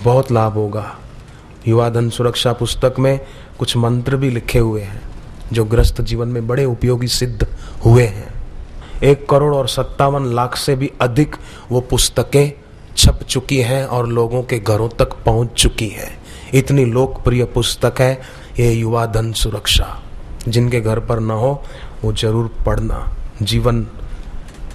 बहुत लाभ होगा। युवा धन सुरक्षा पुस्तक में कुछ मंत्र भी लिखे हुए हैं जो गृहस्थ जीवन में बड़े उपयोगी सिद्ध हुए हैं। 1,57,00,000 से भी अधिक वो पुस्तकें छप चुकी हैं और लोगों के घरों तक पहुंच चुकी हैं। इतनी लोकप्रिय पुस्तक है ये युवा धन सुरक्षा। जिनके घर पर न हो वो जरूर पढ़ना। जीवन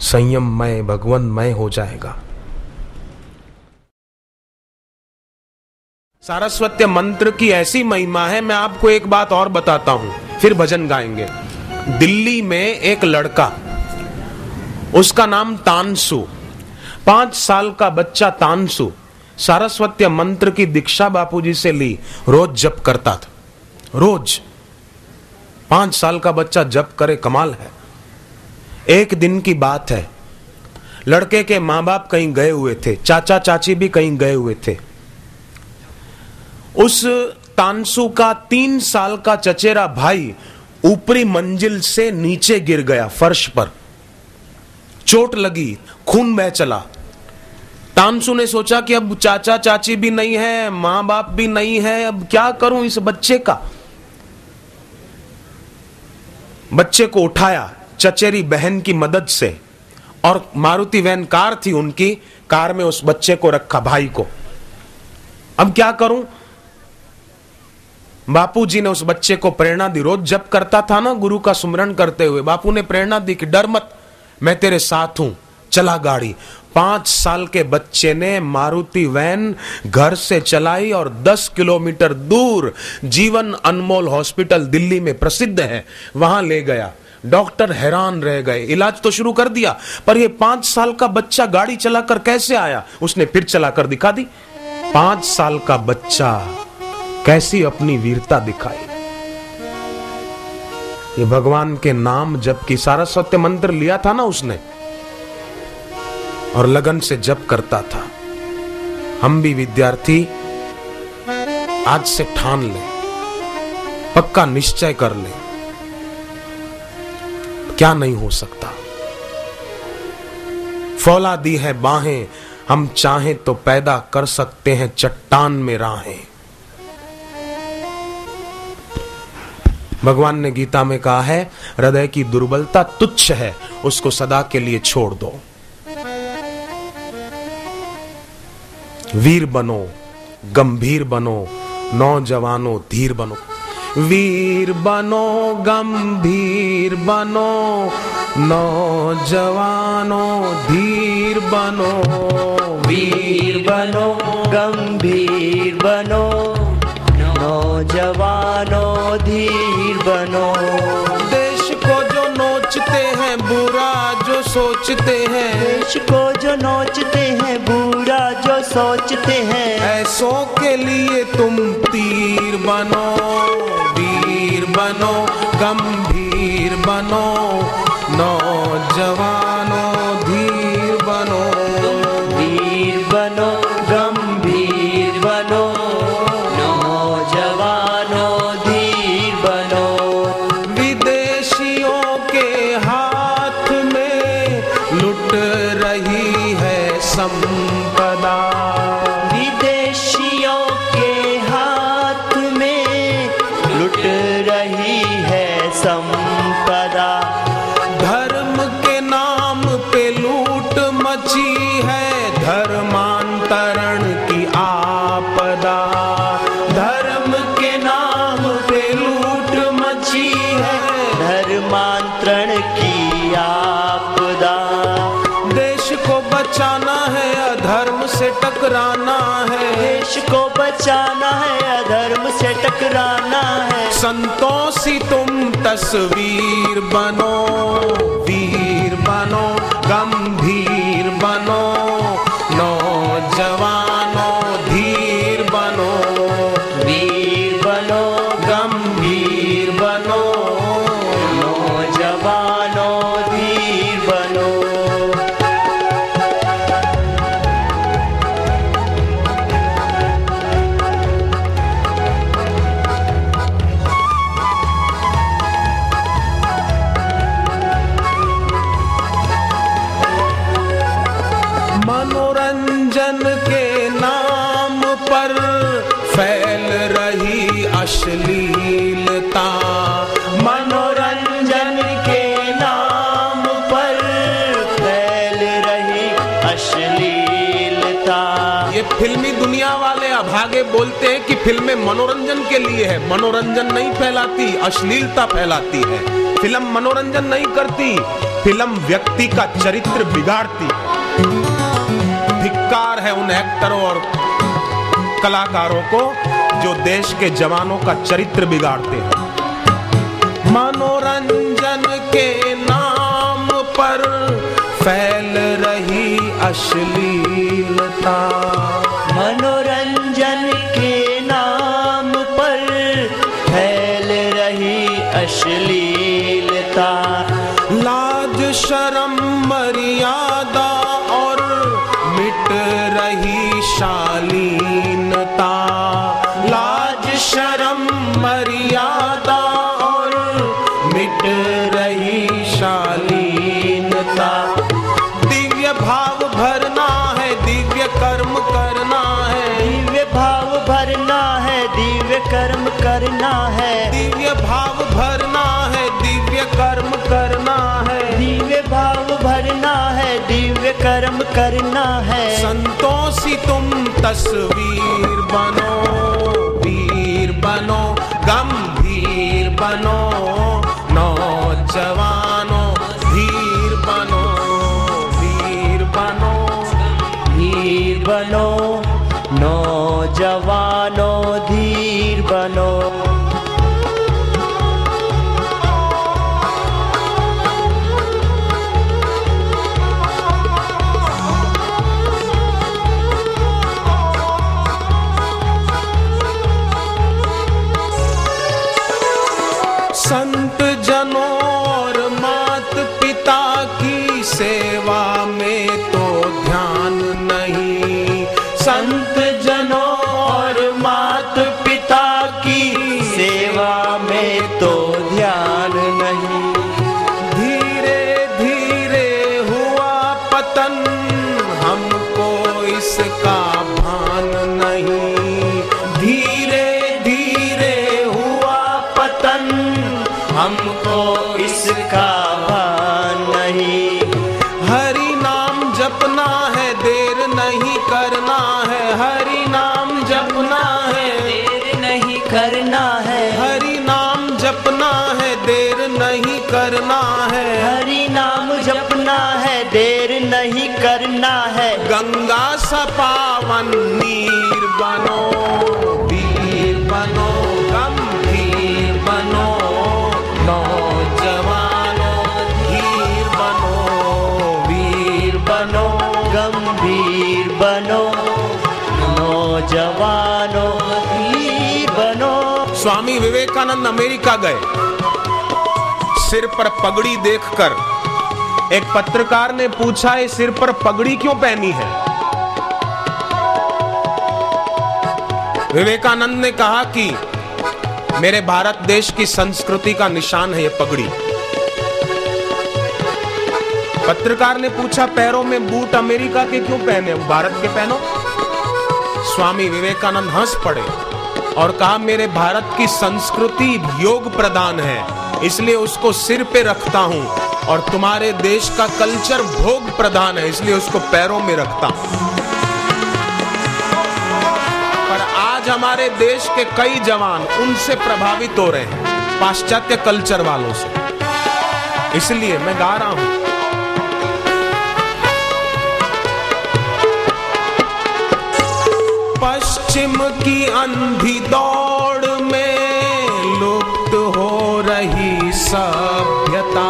संयममय भगवनमय हो जाएगा। सारस्वत्य मंत्र की ऐसी महिमा है, मैं आपको एक बात और बताता हूं, फिर भजन गाएंगे। दिल्ली में एक लड़का, उसका नाम तानसु, 5 साल का बच्चा तानसु सारस्वत्य मंत्र की दीक्षा बापूजी से ली, रोज जप करता था। रोज 5 साल का बच्चा जप करे, कमाल है। एक दिन की बात है, लड़के के माँ बाप कहीं गए हुए थे, चाचा चाची भी कहीं गए हुए थे। उस तानसु का 3 साल का चचेरा भाई ऊपरी मंजिल से नीचे गिर गया, फर्श पर चोट लगी, खून बह चला। तानसु ने सोचा कि अब चाचा चाची भी नहीं है, मां बाप भी नहीं है, अब क्या करूं इस बच्चे का। बच्चे को उठाया चचेरी बहन की मदद से, और मारुति वैन कार थी उनकी, कार में उस बच्चे को रखा, भाई को। अब क्या करूं। बापूजी ने उस बच्चे को प्रेरणा दी। रोज जप करता था ना गुरु का सुमरन करते हुए, बापू ने प्रेरणा दी कि डर मत, मैं तेरे साथ हूं, चला गाड़ी। 5 साल के बच्चे ने मारुति वैन घर से चलाई और 10 किलोमीटर दूर जीवन अनमोल हॉस्पिटल दिल्ली में प्रसिद्ध है, वहां ले गया। डॉक्टर हैरान रह गए, इलाज तो शुरू कर दिया, पर ये 5 साल का बच्चा गाड़ी चलाकर कैसे आया। उसने फिर चलाकर दिखा दी। 5 साल का बच्चा कैसी अपनी वीरता दिखाई। ये भगवान के नाम जप की, सारस्वत्य मंत्र लिया था ना उसने, और लगन से जप करता था। हम भी विद्यार्थी आज से ठान लें, पक्का निश्चय कर लें, क्या नहीं हो सकता। फौलादी है बाहें, हम चाहें तो पैदा कर सकते हैं चट्टान में राहें। भगवान ने गीता में कहा है, हृदय की दुर्बलता तुच्छ है, उसको सदा के लिए छोड़ दो। वीर बनो, गंभीर बनो, नौजवानों धीर बनो। वीर बनो, गंभीर बनो, नौजवानों धीर बनो। वीर बनो, गंभीर बनो, नौजवानों धीर बनो। देश को जो नोचते हैं, बुरा जो सोचते हैं, देश को जो नोचते हैं, बुरा जो सोचते हैं, ऐसों के लिए तुम तीर बनो। वीर बनो, गंभीर बनो, नौजवानों धीर बनो। वीर बनो, गंभीर बनो, नौजवानों धीर बनो। विदेशियों के हाथ में लुट रही है संपदा। विदेशियों के हाथ में लुट रही है संपदा। धर्म के नाम पे लूट मची है, धर्मांतरण की आपदा। धर्म के नाम पे लूट मची है, धर्मांतरण की आपदा। देश को बचाना है, अधर्म से टकराना है। देश को बचाना है, अधर्म से टकराना है। संतों सी तुम तस्वीर बनो। वीर बनो, गंभीर बनो, नौजवानों धीर बनो। वीर बनो, गंभीर बनो, नौजवानों धीर बनो। अश्लीलता। मनोरंजन के नाम पर फैल रही अश्लीलता। ये फिल्मी दुनिया वाले अभागे बोलते हैं कि फिल्में मनोरंजन के लिए है। मनोरंजन नहीं फैलाती, अश्लीलता फैलाती है। फिल्म मनोरंजन नहीं करती, फिल्म व्यक्ति का चरित्र बिगाड़ती है। धिक्कार है उन एक्टरों और कलाकारों को जो देश के जवानों का चरित्र बिगाड़ते हैं। मनोरंजन के नाम पर फैल रही अश्लीलता। मनोरंजन के नाम पर फैल रही अश्लीलता। लाज शर्म मर्यादा और मिट रही शालीनता। लाज शर्म मर्यादा और मिट रही शालीनता। दिव्य भाव भरना है, दिव्य कर्म करना है। दिव्य भाव भरना है, दिव्य कर्म करना है। दिव्य भाव भरना है, दिव्य कर्म करना है। दिव्य भाव भरना है, दिव्य कर्म करना है। संतों सी तुम तस्वीर बनो, वीर बनो, गंभीर बनो। नौजवानों धीर बनो, वीर बनो। धीर बनो, नौजवानों धीर बनो। संत जनों और मात पिता की सेवा में तो ध्यान नहीं। संत जनों और मात पिता की सेवा में तो ध्यान नहीं। धीरे धीरे हुआ पतन, हमको इसका भान नहीं। धीरे धीरे हुआ पतन, हमको इसका भान नहीं। हरि नाम जपना है, देर नहीं करना है। हरि नाम जपना है, देर नहीं करना है। हरि नाम जपना है, देर नहीं करना है। हरि नाम जपना है, देर नहीं करना है। गंगा सा पावन नीर बनो, वीर बनो, गंभीर बनो। नौजवानों धीर बनो, वीर बनो। गंभीर बनो, नौजवानों धीर बनो। स्वामी विवेकानंद अमेरिका गए। सिर पर पगड़ी देखकर एक पत्रकार ने पूछा, ये सिर पर पगड़ी क्यों पहनी है? विवेकानंद ने कहा कि मेरे भारत देश की संस्कृति का निशान है ये पगड़ी। पत्रकार ने पूछा, पैरों में बूट अमेरिका के क्यों पहने, भारत के पहनो। स्वामी विवेकानंद हंस पड़े और कहा, मेरे भारत की संस्कृति योग प्रधान है, इसलिए उसको सिर पे रखता हूं। और तुम्हारे देश का कल्चर भोग प्रधान है, इसलिए उसको पैरों में रखता हूं। पर आज हमारे देश के कई जवान उनसे प्रभावित हो रहे हैं, पाश्चात्य कल्चर वालों से। इसलिए मैं गा रहा हूं, पश्चिम की अंधी दौड़ में लुप्त हो रही सभ्यता।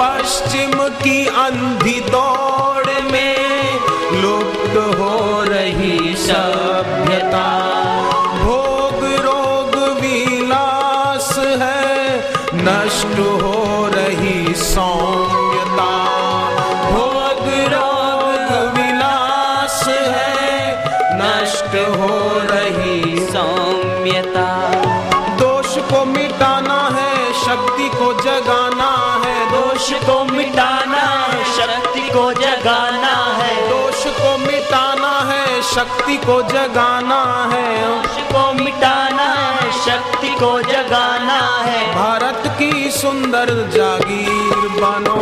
पश्चिम की अंधी दौड़ में लुप्त हो रही सभ्यता। भोग रोग विलास है, नष्ट हो रही सौम्यता। भोग रोग विलास है, नष्ट हो रही सौम्यता। दोष को मिटाना है, शक्ति को जगाना है। दोष को मिटाना है, शक्ति को जगाना है। दोष को मिटाना है, शक्ति को जगाना है। दोष को मिटाना है, शक्ति को जगाना है। भारत की सुंदर जागीर बनो